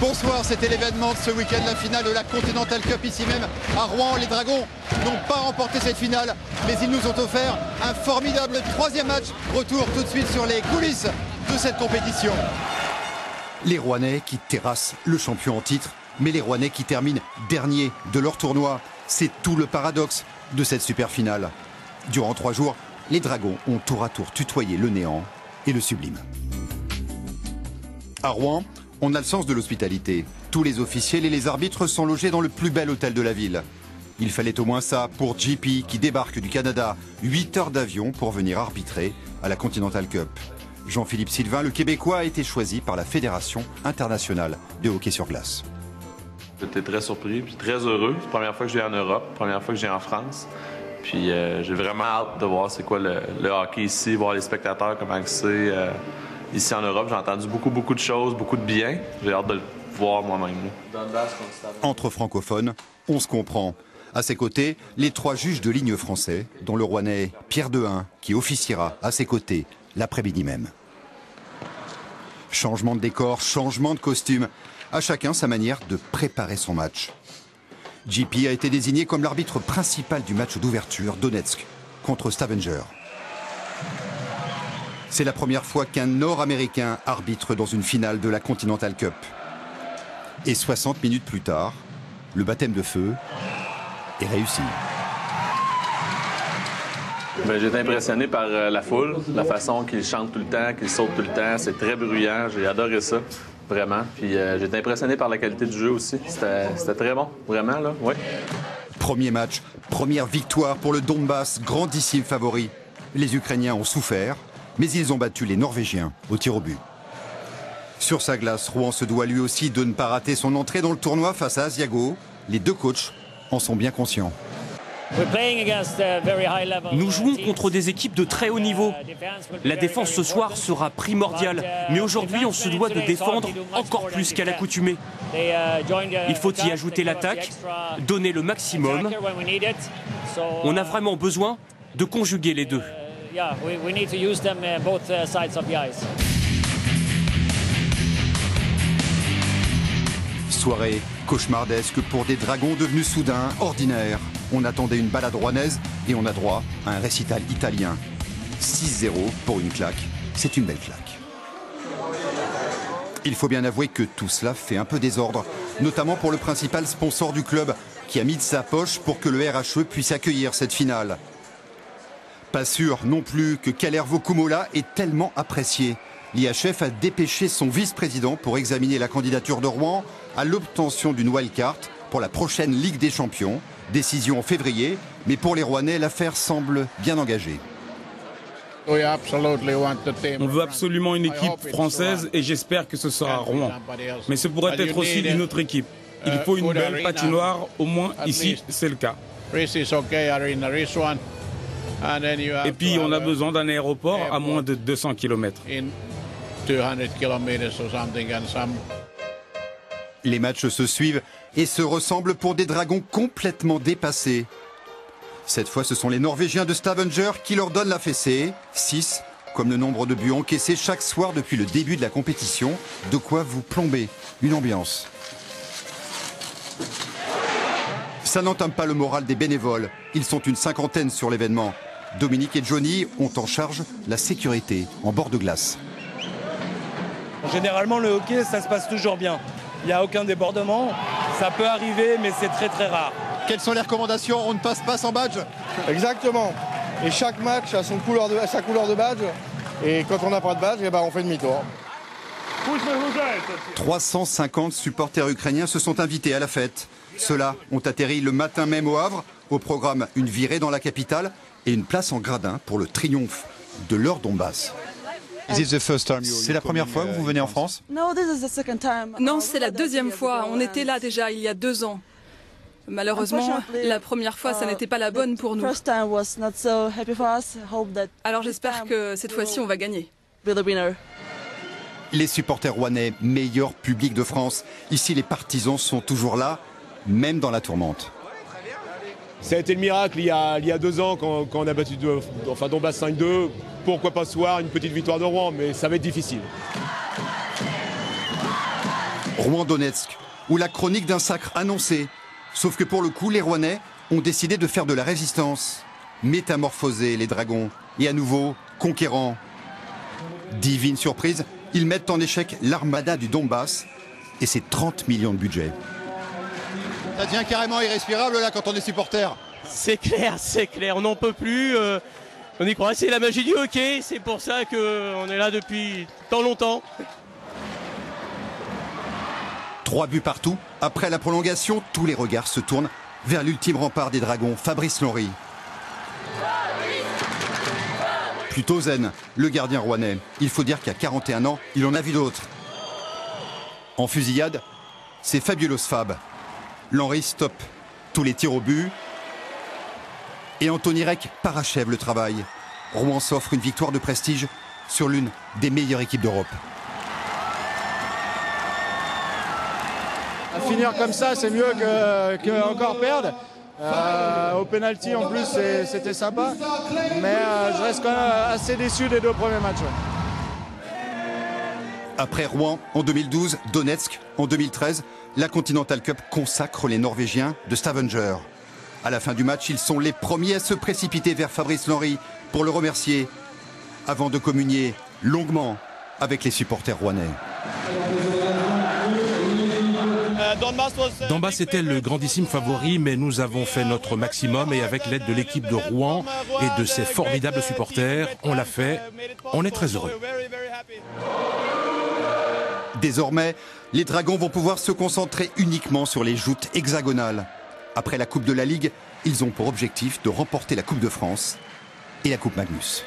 Bonsoir, c'était l'événement de ce week-end, la finale de la Continental Cup ici même à Rouen. Les Dragons n'ont pas remporté cette finale, mais ils nous ont offert un formidable troisième match. Retour tout de suite sur les coulisses de cette compétition. Les Rouennais qui terrassent le champion en titre, mais les Rouennais qui terminent dernier de leur tournoi. C'est tout le paradoxe de cette super finale. Durant 3 jours, les Dragons ont tour à tour tutoyé le néant et le sublime. À Rouen, on a le sens de l'hospitalité. Tous les officiels et les arbitres sont logés dans le plus bel hôtel de la ville. Il fallait au moins ça pour JP qui débarque du Canada. 8 heures d'avion pour venir arbitrer à la Continental Cup. Jean-Philippe Sylvain, le Québécois, a été choisi par la Fédération internationale de hockey sur glace. J'étais très surpris puis très heureux. C'est la première fois que je viens en Europe, première fois que je viens en France. Puis j'ai vraiment hâte de voir c'est quoi le hockey ici, voir les spectateurs, comment c'est ici en Europe. J'ai entendu beaucoup de choses, beaucoup de bien. J'ai hâte de le voir moi-même. Entre francophones, on se comprend. À ses côtés, les 3 juges de ligne français, dont le Rouennais Pierre Dehain, qui officiera à ses côtés l'après-midi même. Changement de décor, changement de costume, à chacun sa manière de préparer son match. JP a été désigné comme l'arbitre principal du match d'ouverture Donetsk contre Stavanger. C'est la première fois qu'un Nord-Américain arbitre dans une finale de la Continental Cup. Et 60 minutes plus tard, le baptême de feu est réussi. J'ai été impressionné par la foule, la façon qu'ils chantent tout le temps, qu'ils sautent tout le temps. C'est très bruyant, j'ai adoré ça, vraiment. Puis j'ai été impressionné par la qualité du jeu aussi. C'était très bon, vraiment, là, oui. Premier match, première victoire pour le Donbass, grandissime favori. Les Ukrainiens ont souffert, mais ils ont battu les Norvégiens au tir au but. Sur sa glace, Rouen se doit lui aussi de ne pas rater son entrée dans le tournoi face à Asiago. Les 2 coachs en sont bien conscients. Nous jouons contre des équipes de très haut niveau. La défense ce soir sera primordiale, mais aujourd'hui on se doit de défendre encore plus qu'à l'accoutumée. Il faut y ajouter l'attaque, donner le maximum. On a vraiment besoin de conjuguer les deux. Soirée cauchemardesque pour des Dragons devenus soudain ordinaires. On attendait une balade rouennaise et on a droit à un récital italien. 6-0 pour une claque, c'est une belle claque. Il faut bien avouer que tout cela fait un peu désordre, notamment pour le principal sponsor du club qui a mis de sa poche pour que le RHE puisse accueillir cette finale. Pas sûr non plus que Kalervo Kummola est tellement apprécié. L'IHF a dépêché son vice-président pour examiner la candidature de Rouen à l'obtention d'une wildcard pour la prochaine Ligue des Champions. Décision en février, mais pour les Rouennais, l'affaire semble bien engagée. On veut absolument une équipe française et j'espère que ce sera Rouen. Mais ce pourrait être aussi une autre équipe. Il faut une belle patinoire, au moins ici c'est le cas. Et puis on a besoin d'un aéroport à moins de 200 km. Les matchs se suivent et se ressemblent pour des Dragons complètement dépassés. Cette fois, ce sont les Norvégiens de Stavanger qui leur donnent la fessée. 6, comme le nombre de buts encaissés chaque soir depuis le début de la compétition. De quoi vous plomber une ambiance. Ça n'entame pas le moral des bénévoles. Ils sont une 50aine sur l'événement. Dominique et Johnny ont en charge la sécurité en bord de glace. Généralement, le hockey, ça se passe toujours bien. Il n'y a aucun débordement. Ça peut arriver, mais c'est très rare. Quelles sont les recommandations? On ne passe pas sans badge? Exactement. Et chaque match a sa couleur de badge. Et quand on n'a pas de badge, on fait demi-tour. 350 supporters ukrainiens se sont invités à la fête. Ceux-là ont atterri le matin même au Havre. Au programme, une virée dans la capitale et une place en gradin pour le triomphe de leur Donbass. C'est la première fois que vous venez en France? Non, c'est la 2e fois. On était là déjà il y a 2 ans. Malheureusement, la première fois, ça n'était pas la bonne pour nous. Alors j'espère que cette fois-ci, on va gagner. Les supporters rouennais, meilleur public de France. Ici, les partisans sont toujours là, même dans la tourmente. Ça a été le miracle il y a 2 ans quand on a battu Donbass 5-2. Pourquoi pas ce soir une petite victoire de Rouen, mais ça va être difficile. Rouen-Donetsk, où la chronique d'un sacre annoncé. Sauf que pour le coup, les Rouennais ont décidé de faire de la résistance. Métamorphoser les Dragons et à nouveau conquérants. Divine surprise, ils mettent en échec l'armada du Donbass et ses 30 millions de budget. Ça devient carrément irrespirable là quand on est supporter. C'est clair, on n'en peut plus. On y croit, c'est la magie du hockey, c'est pour ça qu'on est là depuis tant longtemps. 3 buts partout. Après la prolongation, tous les regards se tournent vers l'ultime rempart des Dragons, Fabrice Lenry. Plutôt zen, le gardien rouennais. Il faut dire qu'à 41 ans, il en a vu d'autres. En fusillade, c'est Fabulous Fab. Lenry stoppe tous les tirs au but. Et Anthony Reck parachève le travail. Rouen s'offre une victoire de prestige sur l'une des meilleures équipes d'Europe. Finir comme ça, c'est mieux que encore perdre. Au penalty, en plus, c'était sympa. Mais je reste quand même assez déçu des 2 premiers matchs. Après Rouen en 2012, Donetsk en 2013, la Continental Cup consacre les Norvégiens de Stavanger. À la fin du match, ils sont les premiers à se précipiter vers Fabrice Lenry pour le remercier, avant de communier longuement avec les supporters rouennais. Donbass était le grandissime favori, mais nous avons fait notre maximum et avec l'aide de l'équipe de Rouen et de ses formidables supporters, on l'a fait. On est très heureux. Désormais, les Dragons vont pouvoir se concentrer uniquement sur les joutes hexagonales. Après la Coupe de la Ligue, ils ont pour objectif de remporter la Coupe de France et la Coupe Magnus.